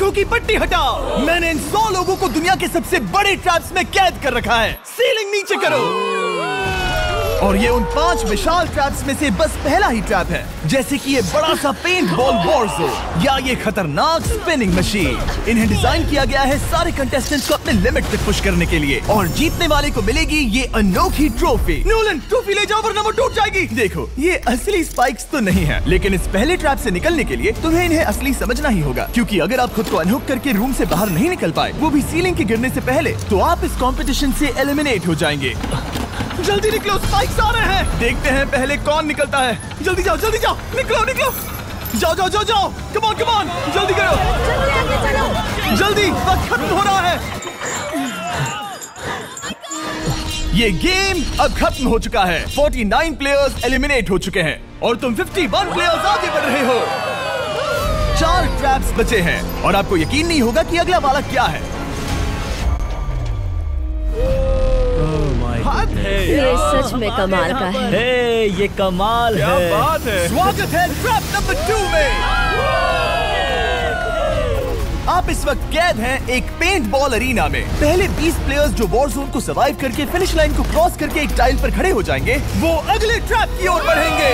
आंखों की पट्टी हटाओ। मैंने इन 100 लोगों को दुनिया के सबसे बड़े ट्रैप्स में कैद कर रखा है। सीलिंग नीचे करो। और ये उन 5 विशाल ट्रैप्स में से बस पहला ही ट्रैप है, जैसे कि ये बड़ा सा पेंट बॉल वॉरज़ोन या ये खतरनाक स्पिनिंग मशीन। इन्हें डिजाइन किया गया है सारे कंटेस्टेंट्स को अपने लिमिट तक पुश करने के लिए, और जीतने वाले को मिलेगी ये अनोखी ट्रॉफी। नोलन, ट्रॉफी ले जाओ वरना वो टूट जाएगी। देखो, ये असली स्पाइक्स तो नहीं है, लेकिन इस पहले ट्रैप से निकलने के लिए तुम्हें इन्हें असली समझना ही होगा, क्योंकि अगर आप खुद को अनहुक करके रूम से बाहर नहीं निकल पाए, वो भी सीलिंग के गिरने से पहले, तो आप इस कॉम्पिटिशन से एलिमिनेट हो जाएंगे। जल्दी निकलो, स्पाइक्स आ रहे हैं। देखते हैं पहले कौन निकलता है। जल्दी जाओ, निकलो। जाओ। कम ऑन, जल्दी करो। जल्दी, वक्त खत्म हो रहा है। ये गेम अब खत्म हो चुका है। 49 प्लेयर्स एलिमिनेट हो चुके हैं और तुम 51 प्लेयर्स आगे बढ़ रहे हो। 4 ट्रैप्स बचे हैं और आपको यकीन नहीं होगा कि अगला वाला क्या है। ये सच में कमाल का है। ये कमाल क्या है। बात है। स्वागत है ट्रैप नंबर 2 में। आप इस वक्त कैद हैं एक पेंट बॉल अरीना में। पहले 20 प्लेयर्स जो वॉरज़ोन को सर्वाइव करके फिनिश लाइन को क्रॉस करके एक टाइल पर खड़े हो जाएंगे, वो अगले ट्रैप की ओर बढ़ेंगे।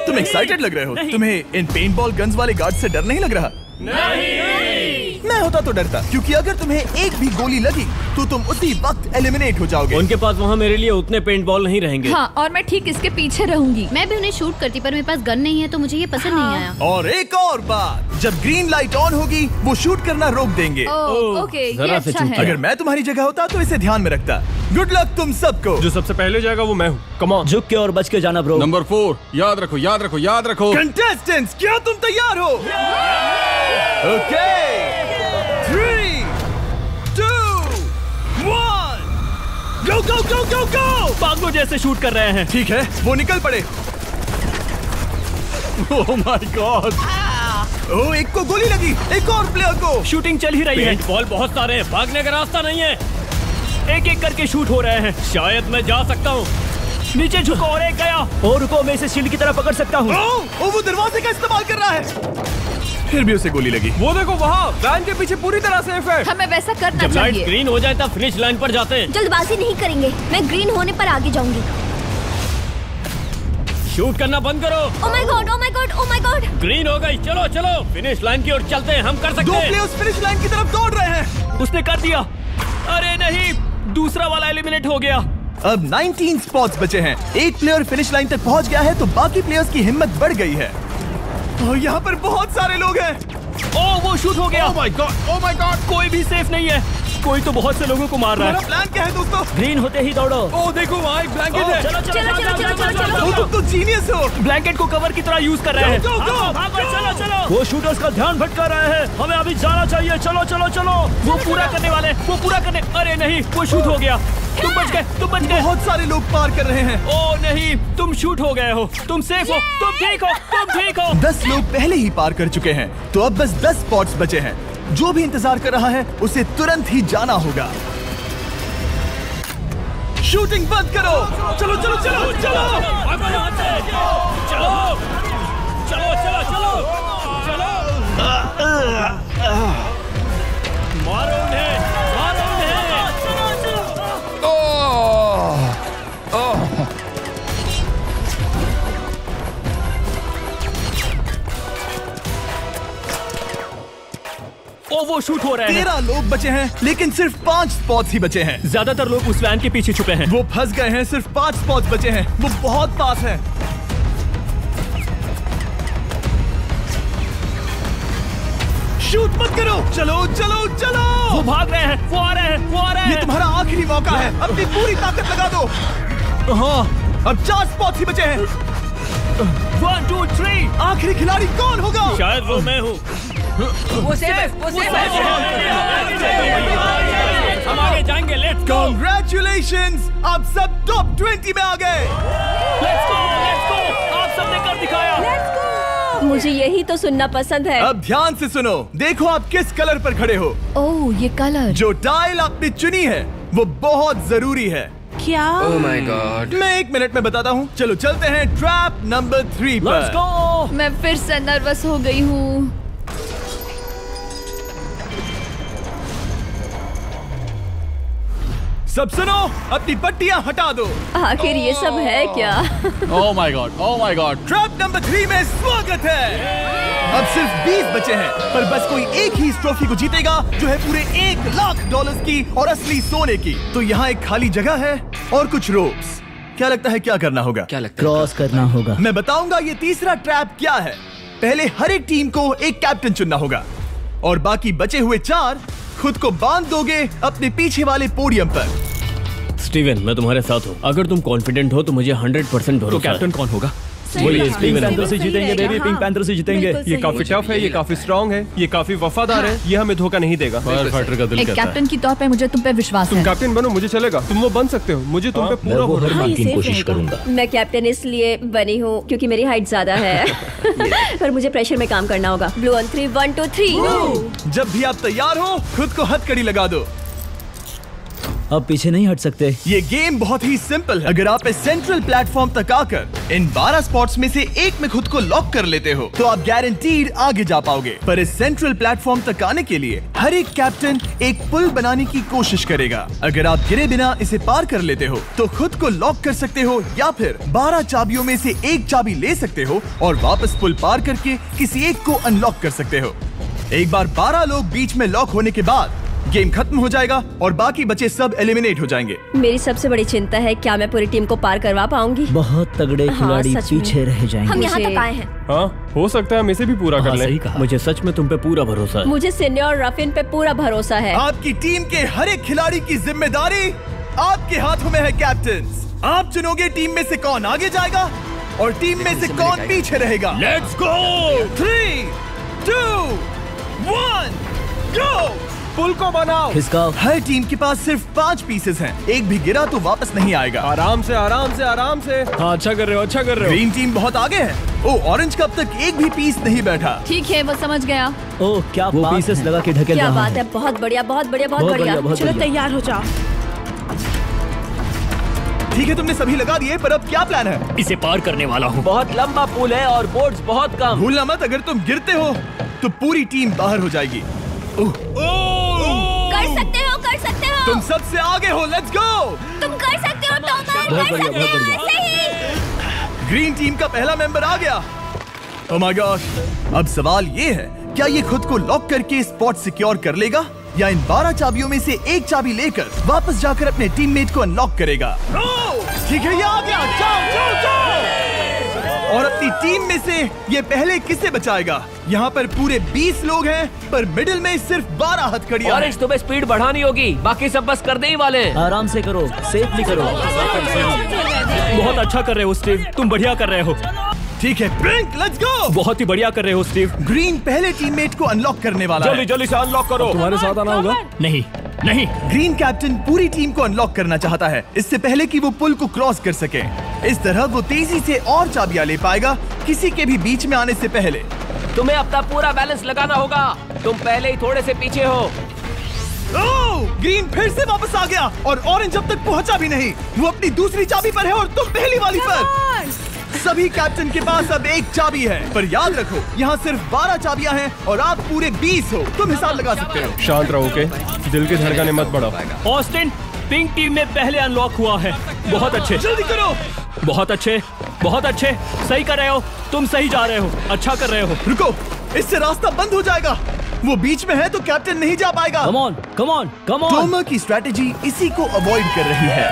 तुम एक्साइटेड लग रहे हो। तुम्हें इन पेंट बॉल गन्स वाले गार्ड से डर नहीं लग रहा? नहीं। मैं होता तो डरता, क्योंकि अगर तुम्हें एक भी गोली लगी तो तुम उसी वक्त एलिमिनेट हो जाओगे। उनके पास वहाँ मेरे लिए उतने पेंट बॉल नहीं रहेंगे। हाँ, और मैं ठीक इसके पीछे रहूंगी। मैं भी उन्हें शूट करती, पर मेरे पास गन नहीं है तो मुझे ये पसंद नहीं आया। और एक और बात, जब ग्रीन लाइट ऑन होगी वो शूट करना रोक देंगे। ओके, ये अच्छा है। अगर मैं तुम्हारी जगह होता तो इसे ध्यान में रखता। गुड लक तुम सबको। जो सबसे पहले जाएगा वो मैं हूँ। Come on. झुक के और बच के जाना ब्रो। नंबर 4, याद रखो। कंटेस्टेंट्स, क्या तुम तैयार हो? Okay, 3, 2, 1, go! पागलों जैसे शूट कर रहे हैं। ठीक है, वो निकल पड़े। ओह माय गॉड। ओह, एक को गोली लगी, एक और प्लेयर को। शूटिंग चल ही रही है। बॉल बहुत सारे हैं, भागने का रास्ता नहीं है। एक करके शूट हो रहे हैं। शायद मैं जा सकता हूँ। नीचे झुको और एक गया। और रुको, मैं इसे शील्ड की तरह पकड़ सकता हूँ। वो दरवाजे का इस्तेमाल कर रहा है। फिर भी उसे गोली लगी। वो देखो वहाँ, वैन के पीछे पूरी तरह सेफ है। हमें वैसा करना जब लाइट चाहिए। ग्रीन हो जाए तब फिनिश लाइन पर जाते हैं। जल्दबाजी नहीं करेंगे, मैं ग्रीन होने पर आगे जाऊंगी। शूट करना बंद करो। ओह माय गॉड। ग्रीन हो गई। चलो फिनिश लाइन की ओर चलते हैं। हम कर सकते 2 हैं। प्लेयर्स फिनिश लाइन की तरफ दौड़ रहे हैं। उसने कर दिया। अरे नहीं, दूसरा वाला एलिमिनेट हो गया। अब 19 स्पॉट्स बचे हैं। एक प्लेयर फिनिश लाइन तक पहुंच गया है तो बाकी प्लेयर्स की हिम्मत बढ़ गई है। और यहाँ पर बहुत सारे लोग हैं। ओह, वो शूट हो गया। ओह माय गॉड। कोई भी सेफ नहीं है। कोई तो बहुत से लोगों को मार रहा है। प्लान क्या है दोस्तों? ग्रीन होते ही दौड़ो। ओह देखो, वहाँ एक ब्लैंकेट है। चलो, तुम तो जीनियस हो। ब्लैंकेट को कवर की तरह यूज कर रहे हैं। चलो। वो शूटर्स का ध्यान भटका रहे हैं। हमें अभी जाना चाहिए। चलो। वो पूरा करने। अरे नहीं, वो शूट हो गया। तुम बच गए। बहुत सारे लोग पार कर रहे हैं। ओह नहीं, तुम शूट हो गए हो। तुम सेफ हो। तुम ठीक हो। 10 लोग पहले ही पार कर चुके हैं, तो अब बस 10 स्पॉट्स बचे हैं। जो भी इंतजार कर रहा है उसे तुरंत ही जाना होगा। शूटिंग बंद करो। चलो। मारो उन्हें। वो शूट हो रहे हैं। 13 लोग बचे हैं, लेकिन सिर्फ 5 स्पॉट्स ही बचे हैं। ज्यादातर लोग उस वैन के पीछे छुपे हैं। वो फंस गए हैं। सिर्फ 5 स्पॉट्स बचे हैं। वो बहुत पास है। शूट मत करो। चलो। वो भाग रहे हैं। वो आ रहे हैं। ये तुम्हारा आखिरी मौका है। अपनी पूरी ताकत लगा दो। हाँ, अब 4 स्पॉट्स ही बचे हैं। 1, 2, 3। आखिरी खिलाड़ी कौन होगा? शायद वो मैं हूँ। वो सेफ। हम आगे जाएंगे। Let's go. Congratulations! आप सब टॉप 20 में आ गए। Let's go. आप सबने कर दिखाया। मुझे यही तो सुनना पसंद है। अब ध्यान से सुनो। देखो आप किस कलर पर खड़े हो। ओह, ये कलर। जो टाइल आपने चुनी है वो बहुत जरूरी है। क्या? ओह माय गॉड। मैं 1 मिनट में बताता हूँ। चलो चलते हैं ट्रैप नंबर 3 पर। Let's go. मैं फिर से नर्वस हो गई हूँ। सब सुनो, अपनी पट्टियां हटा दो। आखिर ये सब है क्या? ओह my God, oh my God. Trap number 3 में स्वागत है। अब सिर्फ 20 बचे हैं, पर बस कोई एक ही इस ट्रॉफी को जीतेगा जो है पूरे $1,00,000 की और असली सोने की। तो यहाँ एक खाली जगह है और कुछ रोप्स। क्या लगता है क्या करना होगा? क्या लगता है? क्रॉस करना होगा। मैं बताऊंगा ये तीसरा ट्रैप क्या है। पहले हर एक टीम को एक कैप्टन चुनना होगा और बाकी बचे हुए 4 खुद को बांध दोगे अपने पीछे वाले पोडियम पर। स्टीवन, मैं तुम्हारे साथ हूँ। अगर तुम कॉन्फिडेंट हो तो मुझे 100% भरोसा है। तो कैप्टन कौन होगा? बोलिए, पिंक पैंथर से जीतेंगे बेबी, पिंक पैंथर से जीतेंगे। ये काफी टफ है, ये काफी स्ट्रांग है, ये काफी वफादार है, ये हमें धोखा नहीं देगा। फायर फाइटर का दिल एक कहता है। कैप्टन की तौर पे मुझे तुम पे विश्वास तुम है। कैप्टन बनो, मुझे चलेगा। तुम वो बन सकते हो, मुझे तुम पे पूरा भरोसा है। मुमकिन कोशिश करूंगा। मैं कैप्टन इसलिए बनी हूँ क्योंकि मेरी हाइट ज्यादा है। पर मुझे प्रेशर में काम करना होगा। Blue on 3, 1 2 3। जब भी आप तैयार हो खुद को हथकड़ी लगा दो। अब पीछे नहीं हट सकते। ये गेम बहुत ही सिंपल है। अगर आप इस सेंट्रल प्लेटफॉर्म तक आकर इन 12 स्पॉट्स में से एक में खुद को लॉक कर लेते हो तो आप गारंटीड आगे जा पाओगे। पर इस सेंट्रल प्लेटफॉर्म तक आने के लिए हर एक कैप्टन एक पुल बनाने की कोशिश करेगा। अगर आप गिरे बिना इसे पार कर लेते हो तो खुद को लॉक कर सकते हो या फिर 12 चाबियों में से एक चाबी ले सकते हो और वापस पुल पार करके किसी एक को अनलॉक कर सकते हो। एक बार 12 लोग बीच में लॉक होने के बाद गेम खत्म हो जाएगा और बाकी बचे सब एलिमिनेट हो जाएंगे। मेरी सबसे बड़ी चिंता है क्या मैं पूरी टीम को पार करवा पाऊंगी? बहुत तगड़े खिलाड़ी सच में। पीछे रह जाएंगे। हम यहाँ तक आए हैं। हाँ, हो सकता है हम इसे भी पूरा कर लें। सही कहा। मुझे सच में तुम पे पूरा भरोसा है। मुझे सीनियर रफिन पे पूरा भरोसा है। आपकी टीम के हर एक खिलाड़ी की जिम्मेदारी आपके हाथों में है कैप्टन। आप चुनोगे टीम में से कौन आगे जाएगा और टीम में से कौन पीछे रहेगा। Let's go. 3 2 1 गो। पुल को बनाओ। खिसकाओ। हर टीम के पास सिर्फ 5 पीसेस हैं। एक भी गिरा तो वापस नहीं आएगा। आराम से, आराम से, आराम से। हाँ, अच्छा कर रहे हो, अच्छा कर रहे ग्रीन टीम बहुत आगे है। ओ, ऑरेंज का अब तक एक भी पीस नहीं बैठा। ठीक है, वो समझ गया। हो। ओह, क्या वो पीसेस लगा के ढकेल क्या रहा बात है, बहुत बढ़िया, बहुत बढ़िया, बहुत बहुत बढ़िया। बढ़िया, बहुत चलो बढ़िया। तैयार हो जाओ। ठीक है, तुमने सभी लगा दिए, पर अब क्या प्लान है? इसे पार करने वाला हूँ। बहुत लंबा पुल है और बोट्स बहुत कम। भूलना मत, अगर तुम गिरते हो तो पूरी टीम बाहर हो जाएगी। कर सकते हो, कर सकते हो। तुम सबसे आगे हो। Let's go. तुम कर सकते हो, टॉमर, बहुत कर बढ़िया, सकते बहुत हो, बढ़िया। ऐसे ही। ग्रीन टीम का पहला मेंबर आ गया। ओह माय गॉड। अब सवाल ये है, क्या ये खुद को लॉक करके स्पॉट सिक्योर कर लेगा या इन 12 चाबियों में से एक चाबी लेकर वापस जाकर अपने टीममेट को अनलॉक करेगा? ठीक है, ये आ गया। जाओ जाओ जाओ। और अपनी टीम में से ये पहले किसे बचाएगा? यहाँ पर पूरे 20 लोग हैं, पर मिडिल में सिर्फ 12 हथकड़ियां हैं। ऑरेंज, तुम्हें स्पीड बढ़ानी होगी, बाकी सब बस करने ही वाले हैं। आराम से करो, सेफली करो। बहुत अच्छा कर रहे हो स्टीव, तुम बढ़िया कर रहे हो। ठीक है, पिंक, लेट्स गो। बहुत ही बढ़िया कर रहे हो स्टीव। ग्रीन पहले टीममेट को अनलॉक करने वाला जल्दी है। जल्दी से अनलॉक करो। तुम्हारे साथ आना होगा। नहीं नहीं, ग्रीन कैप्टन पूरी टीम को अनलॉक करना चाहता है, इससे पहले कि वो पुल को क्रॉस कर सके। इस तरह वो तेजी से और चाबियां ले पाएगा, किसी के भी बीच में आने से पहले। तुम्हें अपना पूरा बैलेंस लगाना होगा, तुम पहले ही थोड़े से पीछे हो। ओह, ग्रीन फिर से वापस आ गया और ऑरेंज अब तक पहुंचा भी नहीं। वो अपनी दूसरी चाबी पर है और तुम पहली वाली पर। सभी कैप्टन के पास अब एक चाबी है, पर याद रखो यहाँ सिर्फ 12 चाबियां हैं और आप पूरे 20 हो। तुम हिसाब लगा सकते हो। शांत रहो, ओके? दिल की धड़कनें मत बढ़ाओ। ऑस्टिन, पिंक टीम में पहले अनलॉक हुआ है। बहुत अच्छे, जल्दी करो। बहुत अच्छे, बहुत अच्छे। सही कर रहे हो, तुम सही जा रहे हो, अच्छा कर रहे हो। रुको, इससे रास्ता बंद हो जाएगा। वो बीच में है तो कैप्टन नहीं जा पाएगा। Come on, come on, come on. Tomar की स्ट्रेटेजी इसी को अवॉइड कर रही है।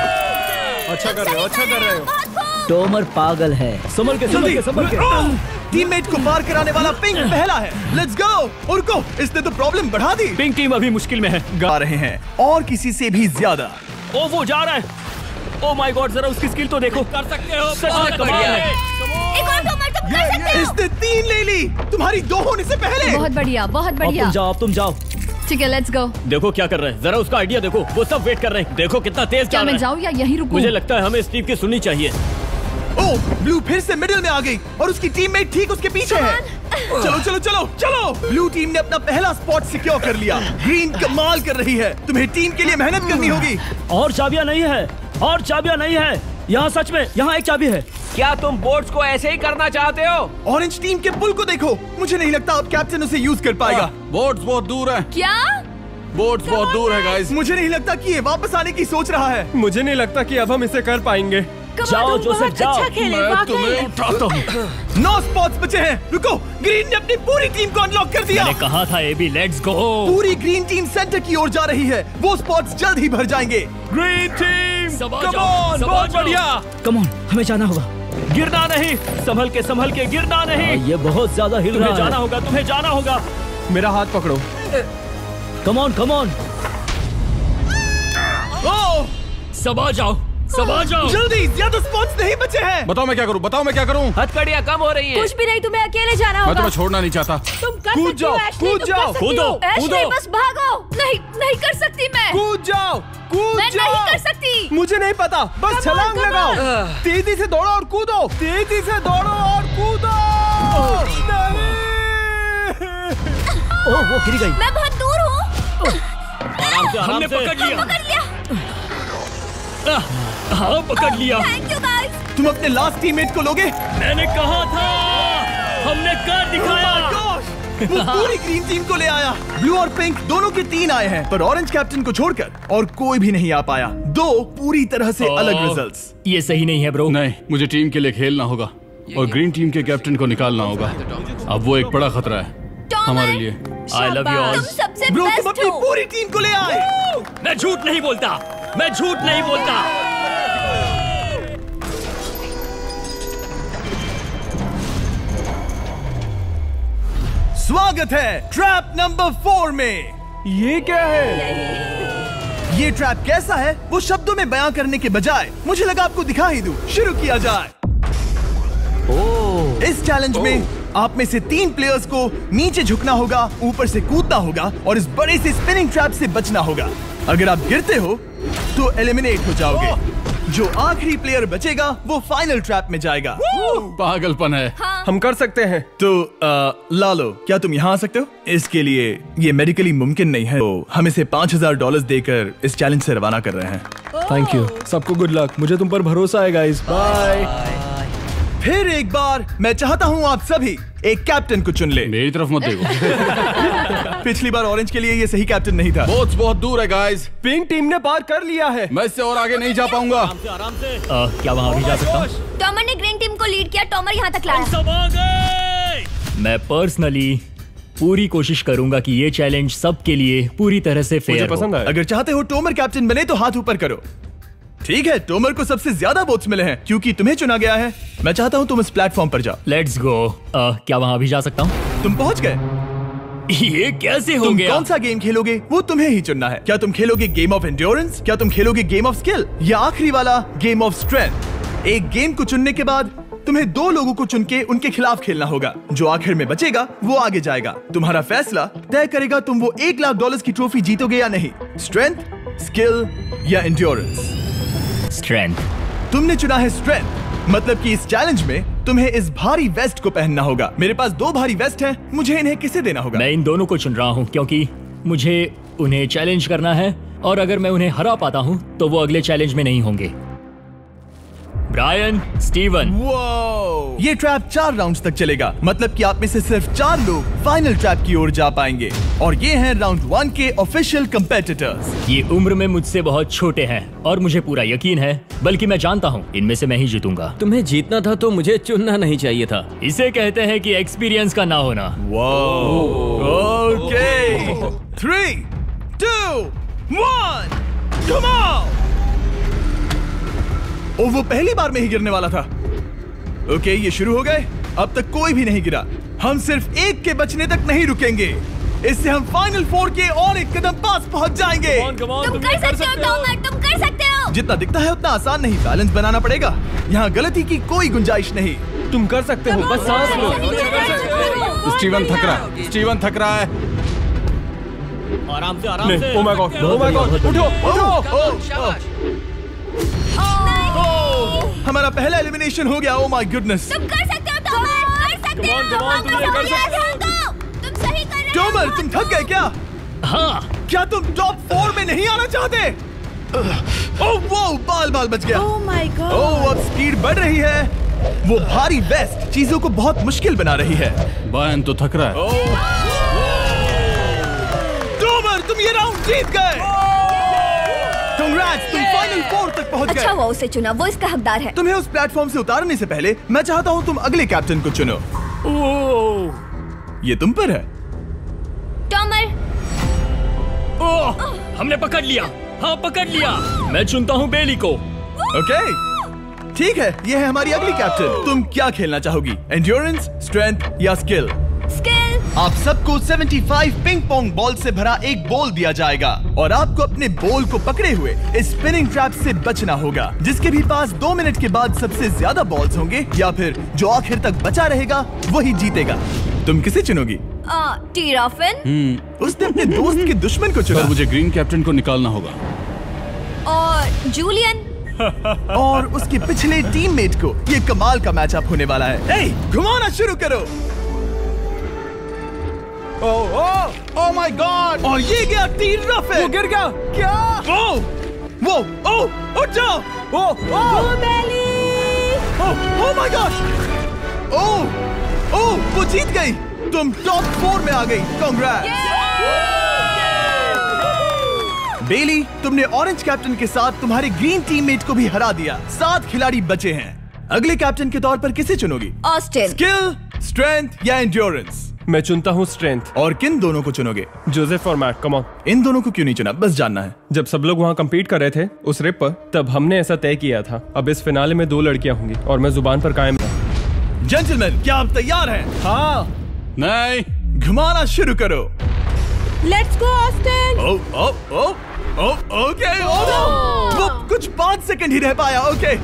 अच्छा कर रहे हो, अच्छा कर रहे हो। टोमर पागल है। संभल के, संभल के, संभल के। टीममेट को पार कराने वाला पिंक पहला है। Let's go. और रुको, इसने तो प्रॉब्लम बढ़ा दी। पिंक टीम अभी मुश्किल में है। गा रहे हैं और किसी से भी ज्यादा। ओ, वो जा रहा है। ओ माय गॉड, जरा उसकी स्किल तो देखो। कर सकते हो, सच में कमाल है। एक और टॉमर, तुम कर सकते हो। इसने 3 ले ली, तुम्हारी 2 होने से पहले। बहुत बढ़िया, बहुत अब बढ़िया। तुम जाओ, अब तुम जाओ। ठीक है, लेट्स गो। देखो क्या कर रहे हैं, जरा उसका आइडिया देखो। वो सब वेट कर रहे हैं, देखो कितना तेज क्या चल मैं रहा है। जाऊँ या यहीं रुकूं? मुझे लगता है हमें स्टीव की सुननी चाहिए। ओह, ब्लू फिर से मिडिल में आ गई और उसकी टीममेट ठीक उसके पीछे है। चलो चलो चलो चलो। ब्लू टीम ने अपना पहला स्पॉट सिक्योर कर लिया। ग्रीन कमाल कर रही है, तुम्हें टीम के लिए मेहनत करनी होगी। और चाबियां नहीं है, और चाबियां नहीं है। यहाँ सच में, यहाँ एक चाबी है। क्या तुम बोट्स को ऐसे ही करना चाहते हो? ऑरेंज टीम के पुल को देखो, मुझे नहीं लगता अब कैप्टन उसे यूज कर पाएगा। बोट्स बहुत दूर है। क्या? बोट्स बहुत दूर है गाइस। मुझे नहीं लगता कि ये वापस आने की सोच रहा है। मुझे नहीं लगता कि अब हम इसे कर पाएंगे। जाओ जोसेफ जाओ। अच्छा खेले, मैं तुम्हें उठाता हूँ। 9 स्पॉट्स बचे हैं। रुको, ग्रीन ने अपनी पूरी टीम को अनलॉक कर दिया। मैंने कहा था एबी, लेट्स गो। पूरी ग्रीन टीम सेंटर की ओर जा रही है। वो स्पॉट्स जल्द ही भर जाएंगे। ग्रीन टीम कम ऑन, बहुत बढ़िया। कम ऑन, हमें जाना होगा। गिरना नहीं, संभल के गिरना नहीं। ये बहुत ज्यादा हिल रहा है। जाना होगा, तुम्हें जाना होगा। मेरा हाथ पकड़ो। कम ऑन कम ऑन। सब आ जाओ, सब आ जाओ जल्दी, ज्यादा स्पॉट्स नहीं बचे हैं। बताओ मैं क्या करूँ, बताओ मैं क्या करूँ। हथकड़ियाँ कम हो रही हैं। कुछ भी नहीं, तुम्हें अकेले जाना मैं होगा। तुम्हें छोड़ना नहीं चाहता। तुम कर कूद सकती हो, जाओ, एशली, कूद तुम जाओ, कर सकती हो। एशली, बस भागो। नहीं कर सकती मैं। कूद जाओ, कूद मैं जाओ। नहीं कर सकती। मुझे नहीं पता, बस छलांग लगाओ। तेजी से दौड़ो और कूदो, तेजी से दौड़ो और कूदो। नहीं। ओह, वो गिर गई। मैं बहुत दूर हूँ। आराम से, हमने पकड़ लिया। पकड़ लिया। हाँ, पकड़ लिया। Thank you guys. तुम अपने लास्ट टीममेट को लोगे? मैंने कहा था, हमने कर दिखाया। वो पूरी ग्रीन टीम को ले आया। ब्लू और पिंक दोनों के 3 आए हैं, पर ऑरेंज कैप्टन को छोड़कर और कोई भी नहीं आ पाया। 2 पूरी तरह से अलग रिजल्ट्स। ये सही नहीं है ब्रो। नहीं, मुझे टीम के लिए खेलना होगा और ग्रीन टीम के कैप्टन को निकालना होगा। अब वो एक बड़ा खतरा है हमारे लिए। I love you all. तुम सबसे ब्रो, तुम बेस्ट अपनी हो। पूरी टीम को ले आए। मैं झूठ नहीं बोलता, मैं झूठ नहीं बोलता। स्वागत है ट्रैप नंबर 4 में। ये क्या है? ये ट्रैप कैसा है वो शब्दों में बयां करने के बजाय मुझे लगा आपको दिखा ही दूं। शुरू किया जाए। इस चैलेंज में आप में से 3 प्लेयर्स को नीचे झुकना होगा, ऊपर से कूदना होगा और इस बड़े से स्पिनिंग ट्रैप से बचना होगा। अगर आप गिरते हो तो एलिमिनेट हो जाओगे। जो आखिरी प्लेयर बचेगा वो फाइनल ट्रैप में जाएगा। पागलपन है। हम कर सकते हैं। तो लालो, क्या तुम यहाँ आ सकते हो? इसके लिए ये मेडिकली मुमकिन नहीं है, तो हम इसे $5000 देकर इस चैलेंज से रवाना कर रहे हैं। Thank you. सबको गुड लक। मुझे तुम पर भरोसा है गाइस। बाय। फिर एक बार मैं चाहता हूँ आप सभी एक कैप्टन को चुन ले। मेरी तरफ मत देखो। पिछली बार ऑरेंज के लिए ये सही कैप्टन नहीं था। बोट्स बहुत दूर है गाइस। पिंक टीम ने पार कर लिया है। मैं इससे और आगे नहीं जा पाऊंगा। आराम से। क्या वहाँ भी जा सकता हूँ? टॉमर ने ग्रीन टीम को लीड किया, टॉमर यहाँ तक लाया। सब आ गए। मैं पर्सनली पूरी कोशिश करूंगा कि ये चैलेंज सबके लिए पूरी तरह से फेयर मुझे पसंद आया। अगर चाहते हो टोमर कैप्टन बने तो हाथ ऊपर करो। ठीक है, टोमर को सबसे ज्यादा वोट्स मिले हैं क्योंकि तुम्हें चुना गया है। मैं चाहता हूँ तुम इस प्लेटफॉर्म पर जाओ। Let's go. क्या वहाँ भी जा सकता हूँ? तुम पहुँच गए। ये कैसे हो तुम गया? कौन सा गेम खेलोगे वो तुम्हें ही चुनना है। क्या तुम खेलोगे गेम ऑफ एंड्योरेंस, क्या तुम खेलोगे गेम ऑफ स्किल, या आखिरी वाला गेम ऑफ स्ट्रेंथ? एक गेम को चुनने के बाद तुम्हें 2 लोगों को चुन के उनके खिलाफ खेलना होगा। जो आखिर में बचेगा वो आगे जाएगा। तुम्हारा फैसला तय करेगा तुम वो $1,00,000 की ट्रॉफी जीतोगे या नहीं। स्ट्रेंथ, स्किल या एंड्योरेंस? स्ट्रेंथ। तुमने चुना है स्ट्रेंथ, मतलब कि इस चैलेंज में तुम्हें इस भारी वेस्ट को पहनना होगा। मेरे पास 2 भारी वेस्ट हैं, मुझे इन्हें किसे देना होगा? मैं इन दोनों को चुन रहा हूँ क्योंकि मुझे उन्हें चैलेंज करना है और अगर मैं उन्हें हरा पाता हूँ तो वो अगले चैलेंज में नहीं होंगे। Brian, Steven. वो ये ट्रैप 4 राउंड्स तक चलेगा, मतलब कि आप में से सिर्फ 4 लोग फाइनल ट्रैप की ओर जा पाएंगे और ये हैं राउंड 1 के ऑफिशियल कंपेटिटर्स। ये उम्र में मुझसे बहुत छोटे हैं और मुझे पूरा यकीन है, बल्कि मैं जानता हूँ इनमें से मैं ही जीतूंगा। तुम्हें जीतना था तो मुझे चुनना नहीं चाहिए था। इसे कहते हैं कि एक्सपीरियंस का ना होना। Okay, 3, 2, 1, come on. ओ, वो पहली बार में ही गिरने वाला था। ओके, ये शुरू हो गए। अब तक कोई भी नहीं गिरा। हम सिर्फ एक के बचने तक नहीं रुकेंगे। इससे हम फाइनल 4 के और एक कदम पास पहुंच जाएंगे। तुम कर सकते हो टॉमर, तुम कर सकते हो। जितना दिखता है उतना आसान नहीं, बैलेंस बनाना पड़ेगा। यहाँ गलती की कोई गुंजाइश नहीं। तुम कर सकते हो, बस सांस लो। स्टीवन थक रहा है। स्टीवन थक रहा है। आराम से, आराम से। ओह my God, oh my God, उठो, उठो। हमारा पहला एलिमिनेशन हो गया। Oh my goodness. तुम कर सकते हो टॉमर, कर सकते हो। तुम सही कर रहे हो। टॉमर, तुम थक गए क्या? हाँ। क्या तुम टॉप 4 में नहीं आना चाहते? ओह वो बाल बच गया। ओह माय गॉड। ओह, अब स्पीड बढ़ रही है। वो भारी वेस्ट चीजों को बहुत मुश्किल बना रही है। बायन तो थक रहा है। टॉमर, तुम ये राउंड पहुंच गए। अच्छा हुआ उसे चुना, वो इसका हकदार है। तुम्हें उस प्लेटफॉर्म से उतारने से पहले मैं चाहता हूँ तुम अगले कैप्टन को चुनो। ये तुम पर है। टॉमर। ओह, हमने पकड़ लिया। हाँ, पकड़ लिया। मैं चुनता हूँ बेली को। ओके, ठीक है, ये है हमारी अगली कैप्टन। तुम क्या खेलना चाहोगी, एंड्योरेंस, स्ट्रेंथ या स्किल? स्किल। आप सबको 75 पिंग पोंग बॉल से भरा एक बॉल दिया जाएगा और आपको अपने बॉल को पकड़े हुए इस स्पिनिंग ट्रैप से बचना होगा। जिसके भी पास 2 मिनट के बाद सबसे ज्यादा बॉल्स होंगे या फिर जो आखिर तक बचा रहेगा वही जीतेगा। तुम किसे चुनोगी? टीराफिन। उसने अपने दोस्त के दुश्मन को चुना। पर मुझे ग्रीन कैप्टन को निकालना होगा। और जूलियन। और उसके पिछले टीममेट को। ये कमाल का मैचअप होने वाला है। ए, घुमाना शुरू करो। ओह माय गॉड! और ये गया टीराफिन। वो गिर गया। क्या? वो उठ जाओ। ओह माय गॉड! ओह, वो जीत गई। तुम टॉप 4 में आ गई। कांग्रेट्स। बेली, तुमने ऑरेंज कैप्टन के साथ तुम्हारे ग्रीन टीममेट को भी हरा दिया। 7 खिलाड़ी बचे हैं। अगले कैप्टन के तौर पर किसे चुनोगी? ऑस्टिन। स्किल, स्ट्रेंथ या एंड्योरेंस? मैं चुनता हूँ स्ट्रेंथ। और किन दोनों को चुनोगे? जोसेफ और मैट, कम ऑन। इन दोनों को क्यों नहीं चुना, बस जानना है। जब सब लोग वहाँ कम्पीट कर रहे थे उस रिप पर, तब हमने ऐसा तय किया था। अब इस फिनाले में 2 लड़कियां होंगी और मैं जुबान पर कायम हूँ। जेंटलमैन, क्या आप तैयार हैं? हाँ। नहीं। घुमाना शुरू करो। Let's go Austin. ओके। वो कुछ 5 सेकंड ही रह पाया। ओके,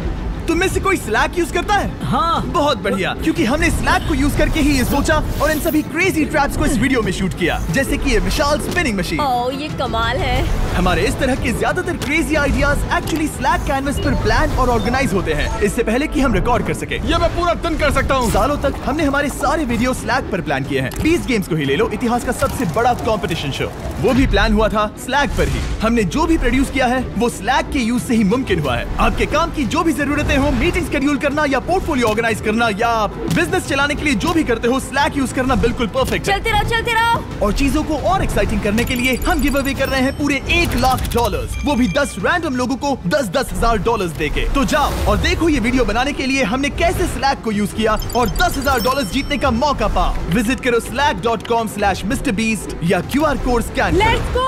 तुम में से कोई स्लैक यूज करता है? हाँ। बहुत बढ़िया, क्योंकि हमने स्लैक को यूज करके ही ये सोचा और इन सभी क्रेजी ट्रैप्स को इस वीडियो में शूट किया, जैसे कि ये विशाल स्पिनिंग मशीन। ओह, ये कमाल है। हमारे इस तरह के ज्यादातर crazy ideas actually slack canvas पर प्लान और ऑर्गेनाइज होते हैं, इससे पहले कि हम रिकॉर्ड कर सके। ये मैं पूरा दिन कर सकता हूँ। सालों तक हमने हमारे सारे वीडियो स्लैक पर प्लान किए हैं। 20 गेम्स को ही ले लो, इतिहास का सबसे बड़ा कंपटीशन शो, वो भी प्लान हुआ था स्लैक पर ही। हमने जो भी प्रोड्यूस किया है वो स्लैक के यूज से ही मुमकिन हुआ है। आपके काम की जो भी जरूरतें हो, मीटिंग शेड्यूल करना या पोर्टफोलियो ऑर्गेनाइज करना या आप बिजनेस चलाने के लिए जो भी करते हो, स्लैक यूज करना बिल्कुल परफेक्ट है। चलते रहो। और चीजों को और एक्साइटिंग करने के लिए हम गिव अवे कर रहे हैं पूरे $1,00,000, वो भी 10 रैंडम लोगों को $10,000 देके। तो जाओ और देखो ये वीडियो बनाने के लिए हमने कैसे स्लैक को यूज किया और $10,000 जीतने का मौका पाओ। विजिट करो slack.com/MrBeast या QR कोड स्कैन करो। Let's go.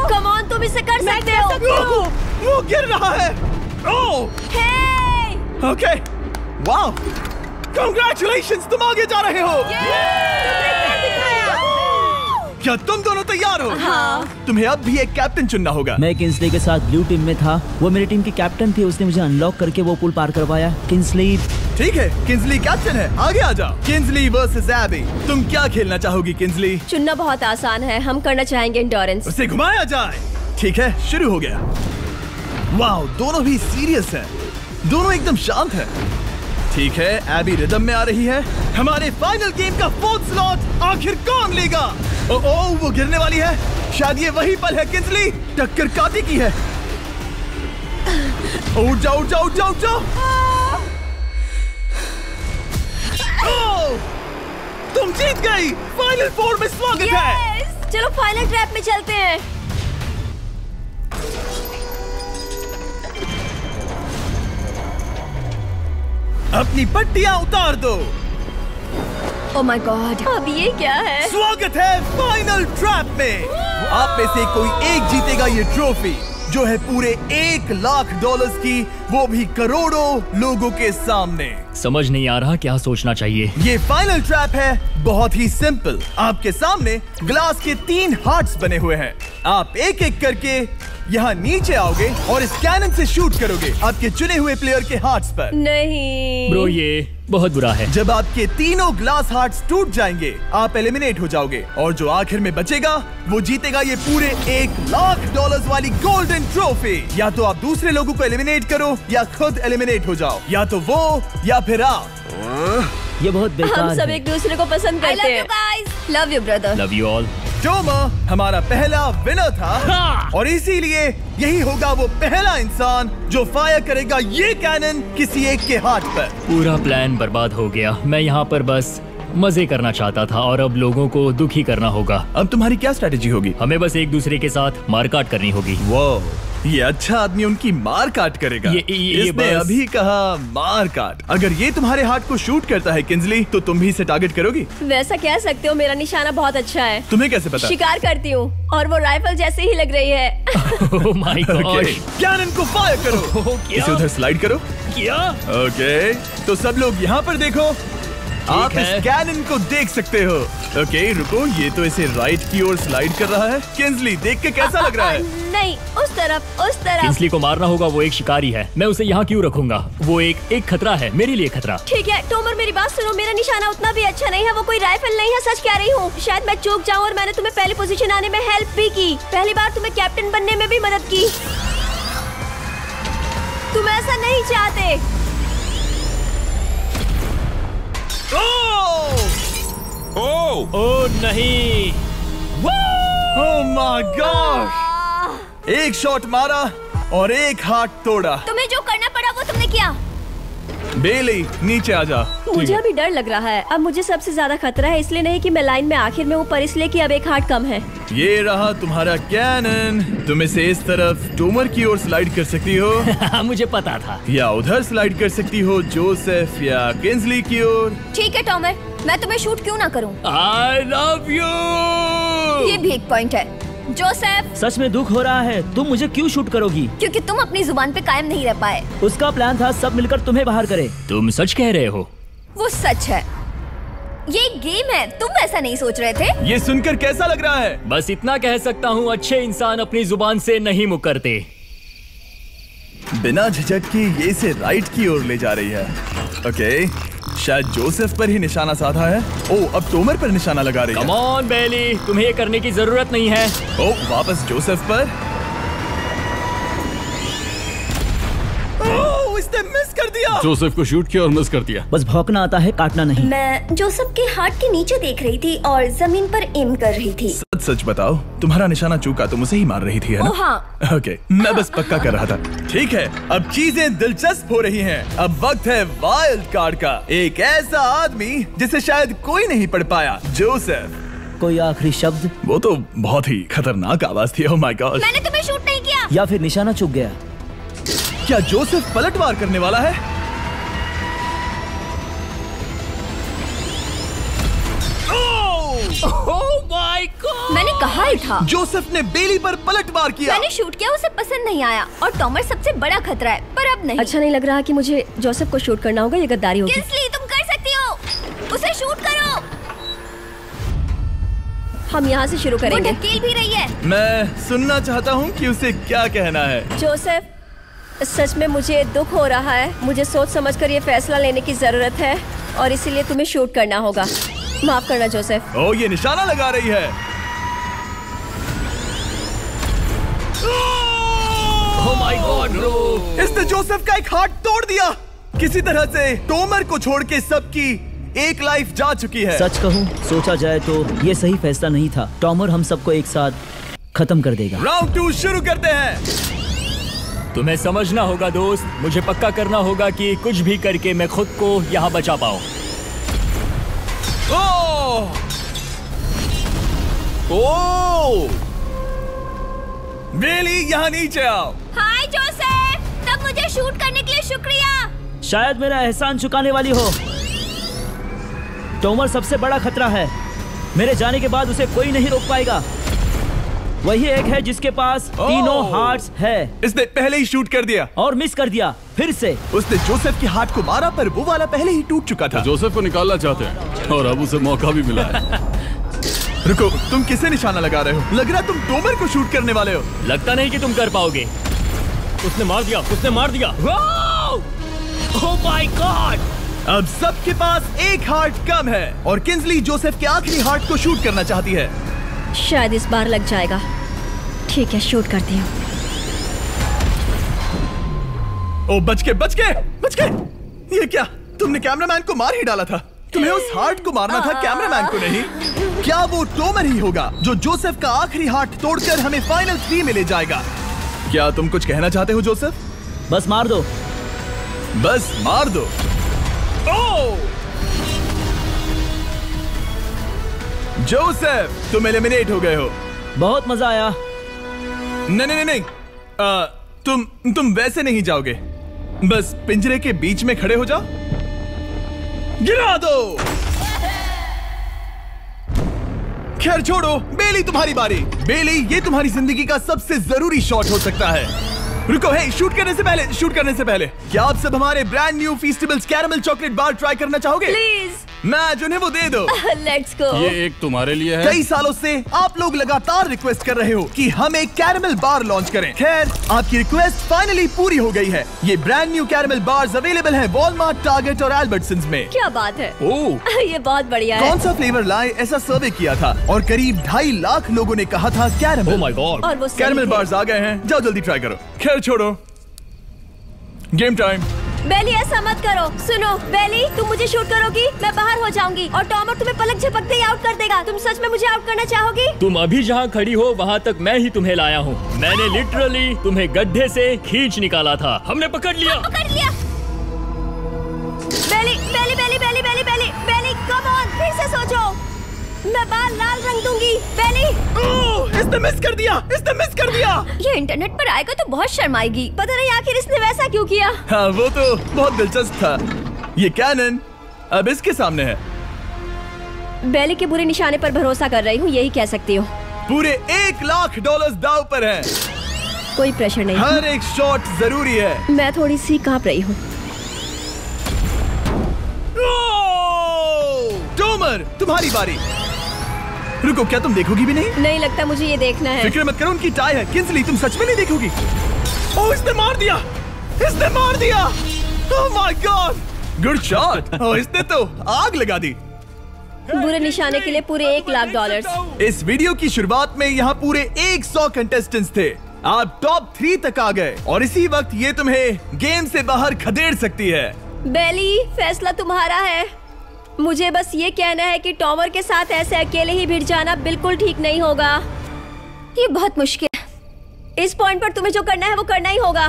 कम ऑन, तुम इसे कर सकते हो। वो गिर रहा है। ओह, ओके, वाओ, कांग्रेचुलेशंस, तुम आगे जा रहे हो। क्या तुम दोनों तैयार हो? हाँ। तुम्हें अब भी एक कैप्टन चुनना होगा। मैं किंसली के साथ ब्लू टीम में था। वो मेरी टीम की कैप्टन थी। उसने मुझे अनलॉक करके वो पुल पार करवाया। किंसली। ठीक है, किंसली कैप्टन है, आगे आ जाओ। किंसली वर्सेस एबी, तुम क्या खेलना चाहोगी किंसली? चुनना बहुत आसान है, हम करना चाहेंगे एंड्योरेंस। उसे घुमाया जाए। ठीक है, शुरू हो गया। वाओ, दोनों भी सीरियस हैं, दोनों एकदम शांत हैं। ठीक है, एबी रिदम में आ रही है। हमारे फाइनल गेम का 4th स्लॉट आखिर कौन लेगा? ओह, वो गिरने वाली है। शायद ये वही पल है किंसली, टक्कर काटी की है। उठ जाओ, उठ जाओ, उठ जाओ, उठ जाओ। तुम जीत गई। फाइनल 4 में स्वागत है। चलो फाइनल ट्रैप में चलते हैं। अपनी पट्टियां उतार दो। ओह माय गॉड, अब ये क्या है? स्वागत है फाइनल ट्रैप में। आप में से कोई एक जीतेगा ये ट्रॉफी, जो है पूरे $1,00,000 की, वो भी करोड़ों लोगों के सामने। समझ नहीं आ रहा क्या सोचना चाहिए। ये फाइनल ट्रैप है, बहुत ही सिंपल। आपके सामने ग्लास के 3 हार्ट्स बने हुए हैं। आप एक एक करके यहाँ नीचे आओगे और इस कैनन से शूट करोगे आपके चुने हुए प्लेयर के हार्ट्स पर। नहीं ब्रो, ये बहुत बुरा है। जब आपके तीनों ग्लास हार्ट्स टूट जाएंगे, आप एलिमिनेट हो जाओगे और जो आखिर में बचेगा वो जीतेगा ये पूरे $1,00,000 वाली गोल्डन ट्रॉफी। या तो आप दूसरे लोगों को एलिमिनेट करो या खुद एलिमिनेट हो जाओ, या तो वो या फिर आप। ये बहुत बेकार हम सब है। एक दूसरे को पसंद करते हैं। Love you brother. Love you all. Toma हमारा पहला विनर था और इसीलिए यही होगा वो पहला इंसान जो फायर करेगा ये कैनन किसी एक के हाथ पर। पूरा प्लान बर्बाद हो गया। मैं यहाँ पर बस मजे करना चाहता था और अब लोगों को दुखी करना होगा। अब तुम्हारी क्या स्ट्रेटेजी होगी? हमें बस एक दूसरे के साथ मारकाट करनी होगी। वो ये अच्छा आदमी उनकी मार काट करेगा। इसने अभी कहा मार काट। अगर ये तुम्हारे हार्ट को शूट करता है किंजली, तो तुम भी इसे टारगेट करोगी? वैसा कह सकते हो, मेरा निशाना बहुत अच्छा है। तुम्हें कैसे पता? शिकार करती हूँ और वो राइफल जैसे ही लग रही है। ओह माय गॉड। कैनन को फायर करो। इसे उधर स्लाइड करो। क्या? ओके, तो सब लोग यहाँ पर देखो। आप इस कैनन को देख सकते हो। ओके, रुको, ये तो इसे राइट की ओर स्लाइड कर रहा है। किंजली, देख के कैसा लग रहा है? नहीं, उस तरफ, उस तरफ। किंजली को मारना होगा, वो एक शिकारी है। मैं उसे यहाँ क्यों रखूंगा? वो एक खतरा है, मेरे लिए खतरा। ठीक है टोमर, मेरी बात सुनो। मेरा निशाना उतना भी अच्छा नहीं है, वो कोई राइफल नहीं है, सच कह रही हूँ। शायद मैं चूक जाऊँ, और मैंने तुम्हें पहली पोजीशन आने में हेल्प भी की। पहली बार तुम्हें कैप्टन बनने में भी मदद की। तुम ऐसा नहीं चाहते। ओह नहीं। ओह माय गॉड! एक शॉट मारा और एक हाथ तोड़ा। तुम्हें जो करना पड़ा वो तुमने किया। बेली, नीचे आ जा। मुझे अभी डर लग रहा है। अब मुझे सबसे ज्यादा खतरा है, इसलिए नहीं कि मैं लाइन में आखिर में हूँ, पर इसलिए कि अब एक हार्ट कम है। ये रहा तुम्हारा कैनन। तुम इसे इस तरफ टोमर की ओर स्लाइड कर सकती हो। मुझे पता था। या उधर स्लाइड कर सकती हो, जोसेफ या किंजली की ओर। ठीक है टोमर, मैं तुम्हें शूट क्यों ना करूं? I love you! ये भी एक पॉइंट है। जोसेफ, सच में दुख हो रहा है। तुम मुझे क्यों शूट करोगी? क्योंकि तुम अपनी जुबान पे कायम नहीं रह पाए। उसका प्लान था सब मिलकर तुम्हें बाहर करे। तुम सच कह रहे हो? वो सच है। ये एक गेम है, तुम ऐसा नहीं सोच रहे थे? ये सुनकर कैसा लग रहा है? बस इतना कह सकता हूँ, अच्छे इंसान अपनी जुबान से नहीं मुकरते। बिना झिझक के ये इसे राइट की ओर ले जा रही है। ओके, शायद जोसेफ पर ही निशाना साधा है। ओह, अब टोमर पर निशाना लगा रही है। कम ऑन बेली, तुम्हें ये करने की जरूरत नहीं है। ओह, वापस जोसेफ पर। ओह, इसने मिस कर दिया। जोसेफ को शूट किया और मिस कर दिया। बस भौंकना आता है, काटना नहीं। मैं जोसेफ के हार्ट के नीचे देख रही थी और जमीन पर एम कर रही थी। सच सच बताओ, तुम्हारा निशाना चूका, तुम उसे ही मार रही थी, है ना? ओह हाँ। ओके, मैं बस पक्का कर रहा था। ठीक है, अब चीजें दिलचस्प हो रही हैं। अब वक्त है वाइल्ड कार्ड का। एक ऐसा आदमी जिसे शायद कोई नहीं पढ़ पाया, जोसेफ। कोई आखिरी शब्द? वो तो बहुत ही खतरनाक आवाज थी। ओह माय गॉड। मैंने तुम्हें शूट नहीं किया। या फिर निशाना चूक गया? क्या जोसेफ पलटवार करने वाला है? Oh my God! मैंने कहा ही था। जोसेफ ने बेली पर पलटवार किया। मैंने शूट किया, उसे पसंद नहीं आया, और टॉमर सबसे बड़ा खतरा है, पर अब नहीं। अच्छा नहीं लग रहा कि मुझे जोसेफ को शूट करना होगा, ये गद्दारी होगी। किंजली, तुम कर सकती हो, उसे शूट करो। हम यहाँ से शुरू करेंगे। वो ढकेल भी रही है। मैं सुनना चाहता हूँ कि उसे क्या कहना है। जोसेफ, सच में मुझे दुख हो रहा है। मुझे सोच समझकर ये फैसला लेने की जरूरत है, और इसीलिए तुम्हें शूट करना होगा। माफ करना जोसेफ। ओह, ये निशाना लगा रही है। Oh my God, bro! इसने जोसेफ का एक हाथ तोड़ दिया। किसी तरह से टोमर को छोड़ के सबकी एक लाइफ जा चुकी है। सच कहूँ, सोचा जाए तो ये सही फैसला नहीं था। टॉमर हम सबको एक साथ खत्म कर देगा। राउंड 2 शुरू करते हैं। तुम्हें समझना होगा दोस्त, मुझे पक्का करना होगा कि कुछ भी करके मैं खुद को यहाँ बचा पाऊँ। ओह! ओह! बेली, यहाँ नीचे आओ। हाय जोसेफ, तब मुझे शूट करने के लिए शुक्रिया। शायद मेरा एहसान चुकाने वाली हो। टोमर सबसे बड़ा खतरा है। मेरे जाने के बाद उसे कोई नहीं रोक पाएगा। वही एक है जिसके पास तीनों हार्ट्स है। इसने पहले ही शूट कर दिया और मिस कर दिया। फिर से उसने जोसेफ के हाथ को मारा, पर वो वाला पहले ही टूट चुका था। तो जोसेफ को निकालना चाहते हैं और अब उसे मौका भी मिला है। रुको, तुम किसे निशाना लगा रहे हो? लग रहा तुम टोमर को शूट करने वाले हो। लगता नहीं कि तुम कर पाओगे। उसने मार दिया, उसने मार दिया। Oh my God! अब सबके पास एक हार्ट कम है, और किंजली जोसेफ के आखिरी हार्ट को शूट करना चाहती है। शायद इस बार लग जाएगा। ठीक है, शूट करती हूँ। ओ, बच के, बच के, बच के। ये क्या? तुमने कैमरामैन को मार ही डाला था। तुम्हें उस हार्ट को मारना था, कैमरामैन को नहीं। क्या वो टोमर ही होगा जो जोसेफ का आखिरी हार्ट तोड़कर हमें फाइनल 3 में ले जाएगा? क्या तुम कुछ कहना चाहते हो जोसेफ? बस मार दो। बस मार दो। ओह! जोसेफ, तुम एलिमिनेट हो गए हो। बहुत मजा आया। नहीं नहीं नहीं, तुम वैसे नहीं जाओगे, बस पिंजरे के बीच में खड़े हो जाओ। गिरा दो। खैर छोड़ो, बेली तुम्हारी बारी। बेली, ये तुम्हारी जिंदगी का सबसे जरूरी शॉट हो सकता है। रुको, हे, शूट करने से पहले क्या आप सब हमारे brand new Feastables caramel chocolate bar try करना चाहोगे? प्लीज। मैं उन्हें वो दे दो। Let's go. ये एक तुम्हारे लिए है। कई सालों से आप लोग लगातार रिक्वेस्ट कर रहे हो कि हम एक कैरेमल बार लॉन्च करें। खैर, आपकी रिक्वेस्ट फाइनली पूरी हो गई है। ये brand new caramel bars available हैं वॉलमार्ट, टारगेट और एल्बर्टसन्स में। क्या बात है। ओह, ये बहुत बढ़िया है। कौन सा फ्लेवर लाए, ऐसा सर्वे किया था और करीब 2.5 लाख लोगों ने कहा था कैरेमल। Oh my God. और वो कैरेमल बार्स आ गए हैं, जाओ जल्दी ट्राई करो। खैर छोड़ो, गेम टाइम। बेली, ऐसा मत करो। सुनो बेली, तुम मुझे शूट करोगी, मैं बाहर हो जाऊंगी और टॉमर तुम्हें पलक झपकते ही आउट कर देगा। तुम सच में मुझे आउट करना चाहोगी? तुम अभी जहाँ खड़ी हो वहाँ तक मैं ही तुम्हें लाया हूँ। मैंने लिटरली तुम्हें गड्ढे से खींच निकाला था। हमने पकड़ लिया। बेली बेली बेली बेली बेली बेली बेली, कम ऑन, फिर से सोचो। मैं बाल लाल रंग दूंगी। बेली, इसने मिस कर दिया। ये इंटरनेट पर आएगा तो बहुत शर्माएगी। पता नहीं आखिर इसने वैसा क्यों किया। हाँ, वो तो बहुत दिलचस्प था। ये कैनन अब इसके सामने है। बेली के बुरे निशाने पर भरोसा कर रही हूँ, यही कह सकती हूँ। पूरे $1 लाख दाव पर है। कोई प्रेशर नहीं। हर एक शॉट जरूरी है। मैं थोड़ी सी कांप रही हूँ। टॉमर, तुम्हारी बारी। रुको, क्या तुम देखोगी भी नहीं? नहीं लगता मुझे ये देखना है। फिक्र मत करो, उनकी टाई है। किंसली, तुम सच में नहीं देखोगी? ओह, इसने मार दिया। Oh my god, good shot. Oh, इसने तो आग लगा दी। बुरे निशाने के लिए पूरे $1 लाख। इस वीडियो की शुरुआत में यहाँ पूरे 100 कंटेस्टेंट्स थे। आप टॉप 3 तक आ गए और इसी वक्त ये तुम्हें गेम से बाहर खदेड़ सकती है। बेली, फैसला तुम्हारा है। मुझे बस ये कहना है कि टॉमर के साथ ऐसे अकेले ही भिड़ जाना बिल्कुल ठीक नहीं होगा। ये बहुत मुश्किल है। इस पॉइंट पर तुम्हें जो करना है वो करना ही होगा।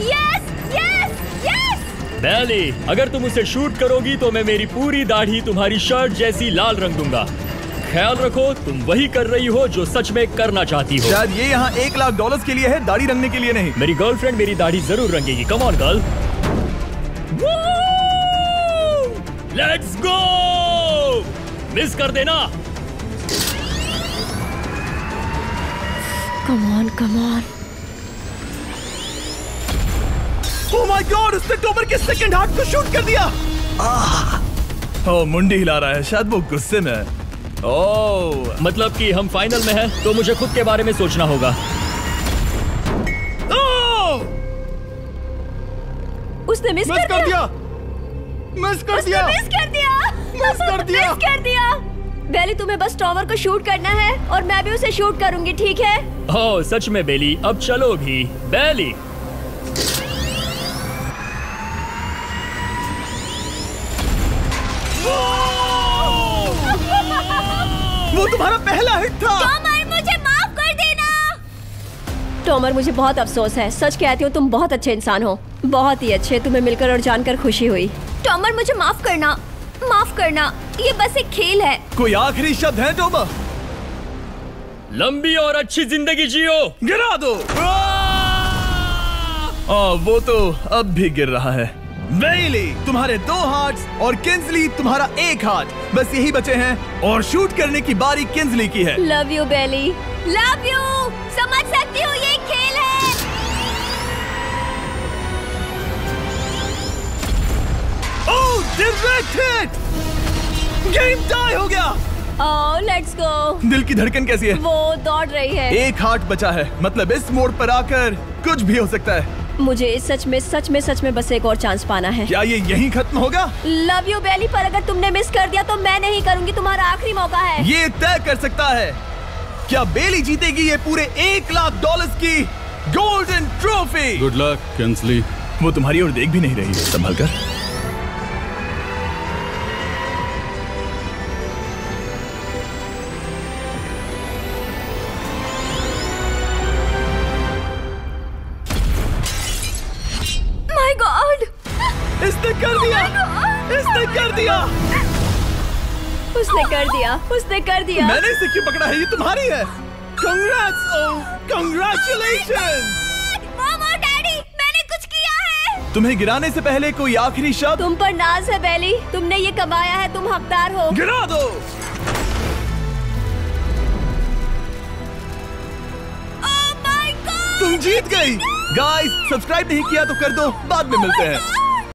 Yes yes yes. बेली, अगर तुम उसे शूट करोगी तो मैं मेरी पूरी दाढ़ी तुम्हारी शर्ट जैसी लाल रंग दूंगा। ख्याल रखो, तुम वही कर रही हो जो सच में करना चाहती हो। शायद ये यहाँ $1 लाख के लिए है, दाढ़ी रंगने के लिए नहीं। मेरी गर्लफ्रेंड मेरी दाढ़ी जरूर रंगेगी। Come on girl, let's go. Miss कर देना। Come on come on. Oh my god, उसने टॉमर के सेकंड हार्ट को शूट कर दिया। ओह, मुंडी हिला रहा है, शायद वो गुस्से में है। ओह, मतलब कि हम फाइनल में हैं, तो मुझे खुद के बारे में सोचना होगा। उसने मिस कर दिया। मिस कर दिया। बेली, तुम्हें बस टॉमर को शूट करना है और मैं भी उसे शूट करूंगी, ठीक है? ओह सच में बेली, अब चलो भी। बेली, वो तुम्हारा पहला हिट था। टॉमर, मुझे माफ कर देना। टॉमर, मुझे बहुत अफसोस है। सच कहती हूँ, तुम बहुत अच्छे इंसान हो, बहुत ही अच्छे। तुम्हें मिलकर और जानकर खुशी हुई। टॉमर, मुझे माफ करना, माफ करना। ये बस एक खेल है। कोई आखिरी शब्द है टॉमर? लंबी और अच्छी जिंदगी जियो। गिरा दो। वो तो अब भी गिर रहा है। बेली, तुम्हारे 2 हार्ट्स और किंसली तुम्हारा 1 हार्ट बस यही बचे हैं और शूट करने की बारी किंसली की है। Love you Bailey, love you. समझ सकती हूँ, ये खेल है। Oh, direct hit. Game tie हो गया। Oh, let's go. दिल की धड़कन कैसी है? वो दौड़ रही है। 1 हार्ट बचा है, मतलब इस मोड़ पर आकर कुछ भी हो सकता है। मुझे सच में बस एक और चांस पाना है। क्या ये यहीं खत्म होगा? लव यू बेली, पर अगर तुमने मिस कर दिया तो मैं नहीं करूंगी। तुम्हारा आखिरी मौका है। ये तय कर सकता है क्या बेली जीतेगी ये पूरे $1 लाख की golden trophy. Good luck Kinsley. वो तुम्हारी ओर देख भी नहीं रही है, संभल कर। माय गॉड, इसने कर दिया। इसने कर दिया। उसने कर दिया। मैंने इसे क्यों पकड़ा है? ये तुम्हारी है। Congrats! Oh, congratulations! मॉम और डैडी, मैंने कुछ किया है। तुम्हें गिराने से पहले कोई आखिरी शब्द? तुम पर नाज है बेली, तुमने ये कमाया है, तुम हकदार हो। गिरा दो। Oh my God! तुम जीत गई। गाइस, सब्सक्राइब नहीं किया तो कर दो, बाद में मिलते हैं।